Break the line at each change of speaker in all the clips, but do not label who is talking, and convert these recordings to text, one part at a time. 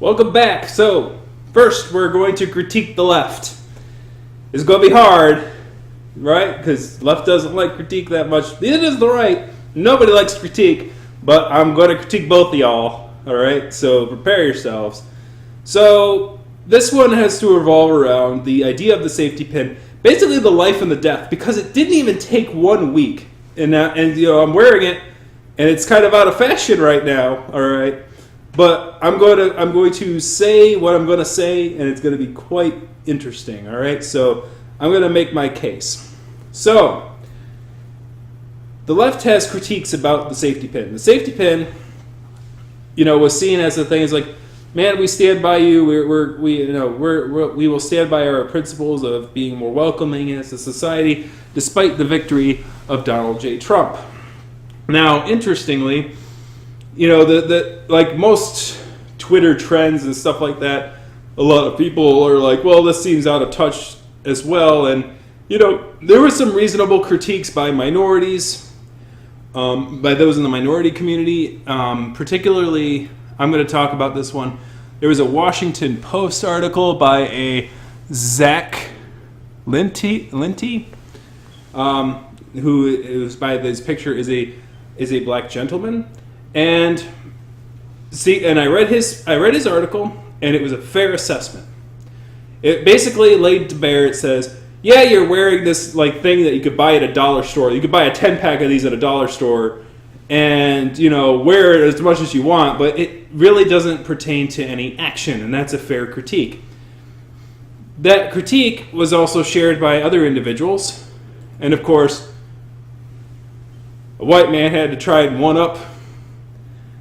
Welcome back. So, first we're going to critique the left. It's going to be hard, right? Because left doesn't like critique that much. Neither does the right. Nobody likes critique, but I'm going to critique both of y'all. All right? So, prepare yourselves. So, this one has to revolve around the idea of the safety pin, basically the life and the death, because it didn't even take 1 week. And I'm wearing it, and it's kind of out of fashion right now, all right? But I'm going to say what I'm going to say, and it's going to be quite interesting, all right? So I'm going to make my case. So the left has critiques about the safety pin. The safety pin, was seen as the thing is like, man, we stand by you. We will stand by our principles of being more welcoming as a society, despite the victory of Donald J. Trump. Now, interestingly, like most Twitter trends and stuff like that, a lot of people are like, well, this seems out of touch as well. And, there were some reasonable critiques by minorities, by those in the minority community. Particularly, I'm going to talk about this one. There was a Washington Post article by a Zach Linty, who is by this picture is a black gentleman. And I read his article, and it was a fair assessment. It basically laid to bear. It says, yeah, you're wearing this thing that you could buy at a dollar store. You could buy a 10-pack of these at a dollar store, and wear it as much as you want, but it really doesn't pertain to any action, and that's a fair critique. That critique was also shared by other individuals, and of course, a white man had to try and one-up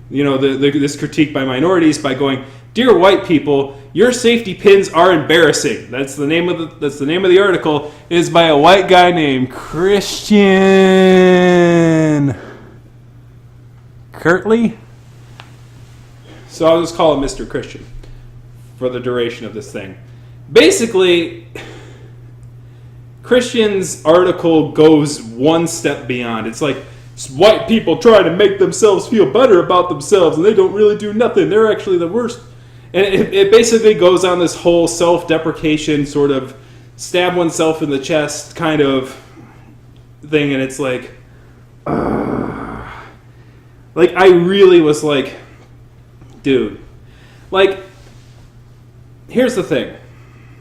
this critique by minorities by going, "Dear white people, your safety pins are embarrassing." That's the name of the article. It is by a white guy named Christian Kirtley. So I'll just call him Mr. Christian for the duration of this thing. Basically, Christian's article goes one step beyond. It's like, white people try to make themselves feel better about themselves, and they don't really do nothing. They're actually the worst. And it basically goes on this whole self-deprecation, sort of stab oneself in the chest kind of thing, and it's like, I really was like, dude, here's the thing.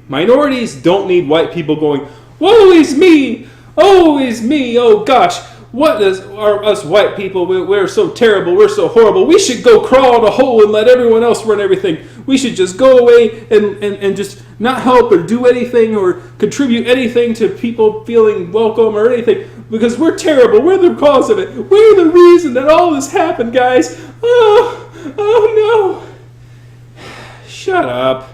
Minorities don't need white people going, woe is me, oh gosh. What are us white people? We're so terrible. We're so horrible. We should go crawl in a hole and let everyone else run everything. We should just go away and just not help or do anything or contribute anything to people feeling welcome or anything because we're terrible. We're the cause of it. We're the reason that all this happened, guys. Oh no. Shut up.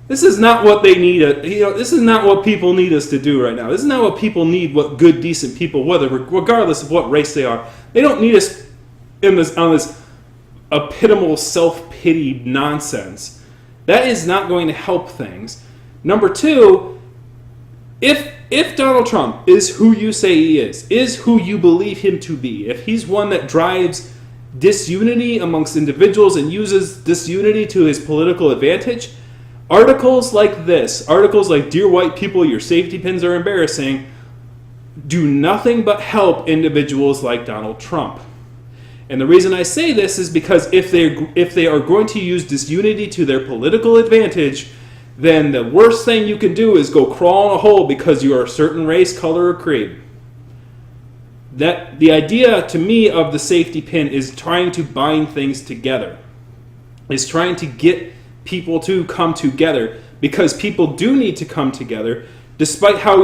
This is not what they need. This is not what people need us to do right now. This is not what people need. What good, decent people, regardless of what race they are, they don't need us on this epitomal self-pity nonsense. That is not going to help things. Number two, if Donald Trump is who you say he is who you believe him to be, if he's one that drives disunity amongst individuals and uses disunity to his political advantage, articles like this, articles like "Dear white people, your safety pins are embarrassing," do nothing but help individuals like Donald Trump. And the reason I say this is because if they are going to use disunity to their political advantage, then the worst thing you can do is go crawl in a hole because you are a certain race, color, or creed. That the idea to me of the safety pin is trying to bind things together. Is trying to get people to come together, because people do need to come together, despite how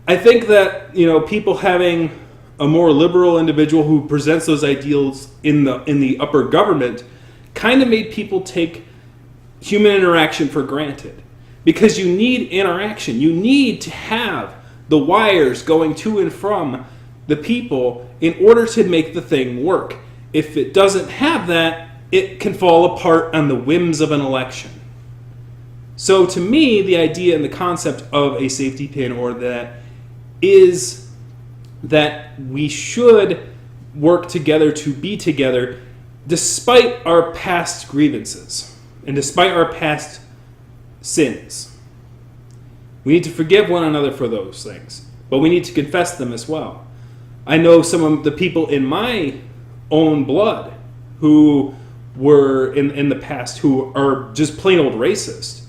I think that, people having a more liberal individual who presents those ideals in the upper government kind of made people take human interaction for granted. Because you need interaction. You need to have the wires going to and from the people in order to make the thing work. If it doesn't have that, it can fall apart on the whims of an election. So to me, the idea and the concept of a safety pin is that we should work together to be together despite our past grievances. and despite our past sins. We need to forgive one another for those things, but we need to confess them as well. I know some of the people in my own blood who were in the past who are just plain old racist.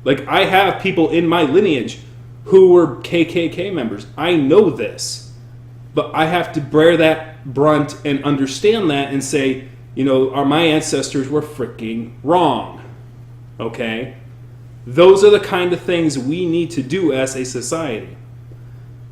Like, I have people in my lineage who were KKK members. I know this, but I have to bear that brunt and understand that and say, my ancestors were freaking wrong. Okay? Those are the kind of things we need to do as a society.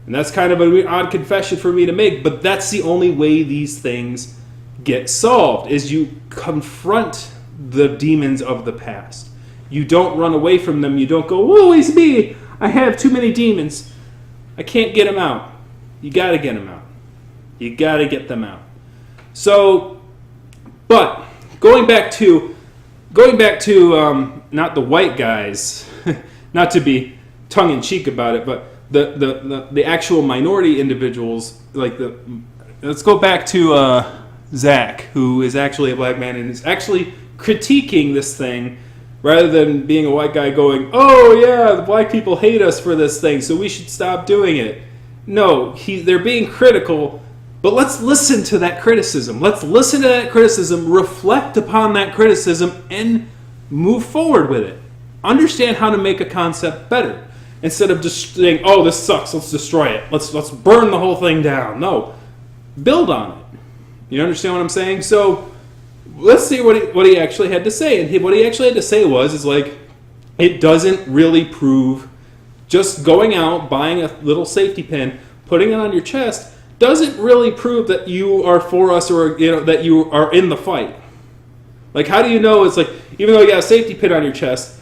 And that's kind of an odd confession for me to make, but that's the only way these things get solved, is you confront the demons of the past. You don't run away from them. You don't go, woe is me, I have too many demons, I can't get them out. You got to get them out. You got to get them out. So, but going back to not the white guys, not to be tongue-in-cheek about it, but the actual minority individuals, let's go back to Zach, who is actually a black man and is actually critiquing this thing rather than being a white guy going, oh yeah, the black people hate us for this thing, so we should stop doing it. No, they're being critical, but let's listen to that criticism. Let's listen to that criticism, reflect upon that criticism, and move forward with it. Understand how to make a concept better. Instead of just saying, oh, this sucks, let's destroy it. Let's burn the whole thing down. No, build on it. You understand what I'm saying? So let's see what he actually had to say. And what he actually had to say was it doesn't really prove just going out, buying a little safety pin, putting it on your chest, doesn't really prove that you are for us or that you are in the fight. Like, how do you know? It's like, even though you got a safety pin on your chest,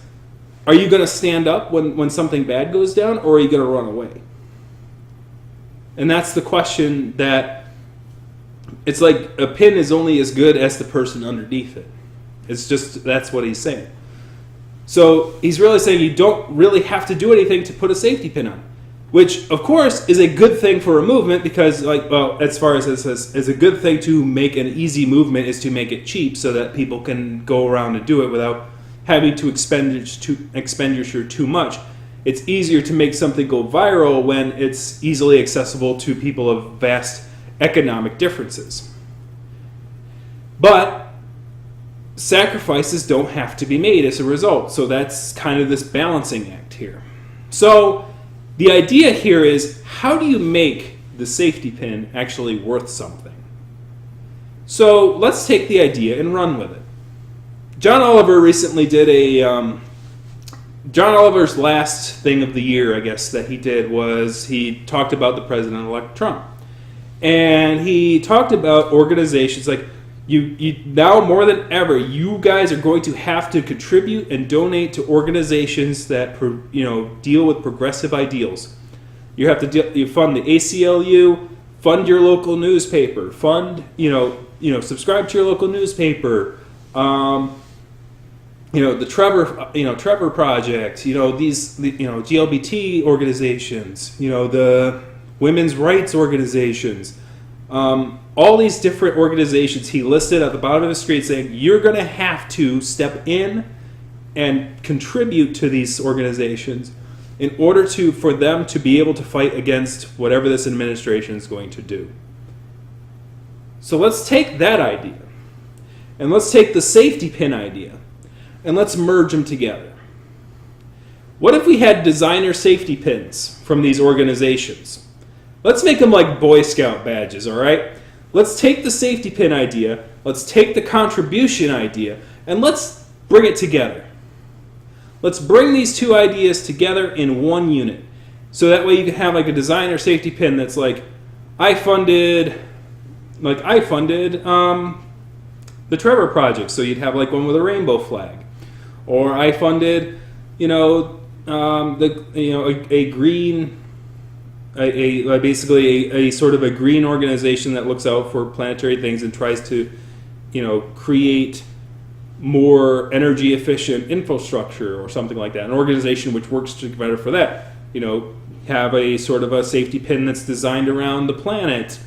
are you going to stand up when something bad goes down, or are you going to run away? And that's the question that, it's like a pin is only as good as the person underneath it. It's just, that's what he's saying. So he's really saying you don't really have to do anything to put a safety pin on, which of course is a good thing for a movement because, as far as it says, is a good thing to make an easy movement is to make it cheap so that people can go around and do it without having to expenditure too much. It's easier to make something go viral when it's easily accessible to people of vast economic differences. But sacrifices don't have to be made as a result. So that's kind of this balancing act here. So the idea here is, how do you make the safety pin actually worth something? So let's take the idea and run with it. John Oliver recently did John Oliver's last thing of the year, I guess, that he did was he talked about the President-elect Trump. And he talked about organizations like, you now more than ever, you guys are going to have to contribute and donate to organizations that deal with progressive ideals. You have to fund the ACLU, fund your local newspaper, fund subscribe to your local newspaper. The Trevor Project. These GLBT organizations. The women's rights organizations. All these different organizations he listed at the bottom of the screen saying, you're going to have to step in and contribute to these organizations in order for them to be able to fight against whatever this administration is going to do. So let's take that idea, and let's take the safety pin idea, and let's merge them together. What if we had designer safety pins from these organizations? Let's make them like Boy Scout badges, all right? Let's take the safety pin idea, let's take the contribution idea, and let's bring it together. Let's bring these two ideas together in one unit. So that way you can have like a designer safety pin that's like, I funded the Trevor Project, so you'd have like one with a rainbow flag. Or I funded, basically a sort of a green organization that looks out for planetary things and tries to, create more energy efficient infrastructure or something like that. An organization which works together for that. Have a sort of a safety pin that's designed around the planet,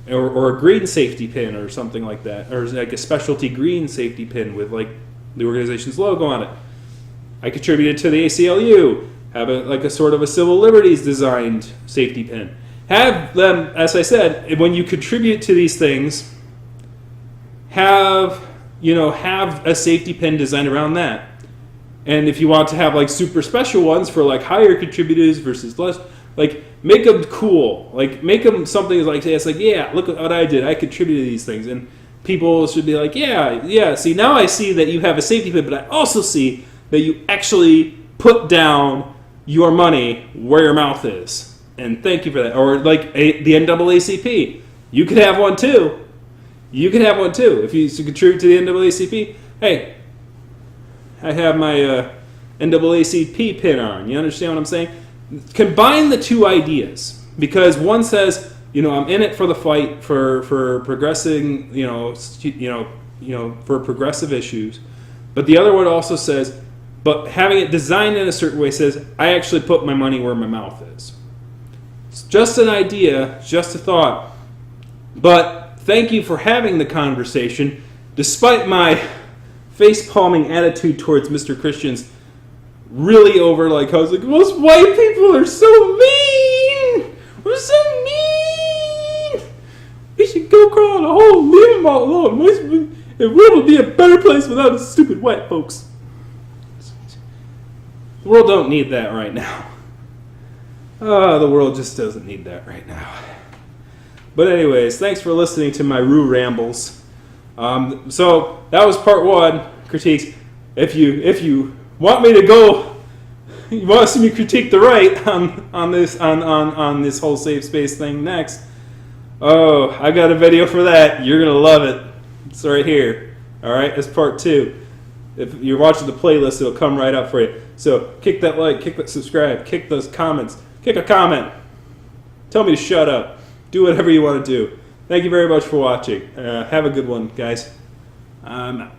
or a green safety pin or something like that, or like a specialty green safety pin with like the organization's logo on it. I contributed to the ACLU. Have a sort of a civil liberties designed safety pin. Have them, as I said, when you contribute to these things, have a safety pin designed around that. And if you want to have like super special ones for like higher contributors versus less, like make them cool. Like make them something like it's like, yeah, look at what I did. I contributed to these things, and people should be like, yeah. See, now I see that you have a safety pin, but I also see that you actually put down your money where your mouth is. And thank you for that. Or like the NAACP. You could have one too. If you contribute to the NAACP, hey, I have my NAACP pin on. You understand what I'm saying? Combine the two ideas. Because one says, I'm in it for the fight for progressing, for progressive issues. But the other one also says, but having it designed in a certain way says, I actually put my money where my mouth is. It's just an idea, just a thought. But thank you for having the conversation, despite my face-palming attitude towards Mr. Christian's really over, like, I was like, most white people are so mean! We're so mean! We should go crawl in a hole, leave them all alone. The world would be a better place without the stupid white folks. The world don't need that right now. The world just doesn't need that right now. But anyways, thanks for listening to my Roo rambles. So that was part one, critiques. If you want me to go, you want to see me critique the right on this whole safe space thing next. Oh, I got a video for that. You're gonna love it. It's right here. All right, it's part two. If you're watching the playlist, it'll come right up for you. So kick that like, kick that subscribe, kick those comments, kick a comment. Tell me to shut up. Do whatever you want to do. Thank you very much for watching. Have a good one, guys. I'm out.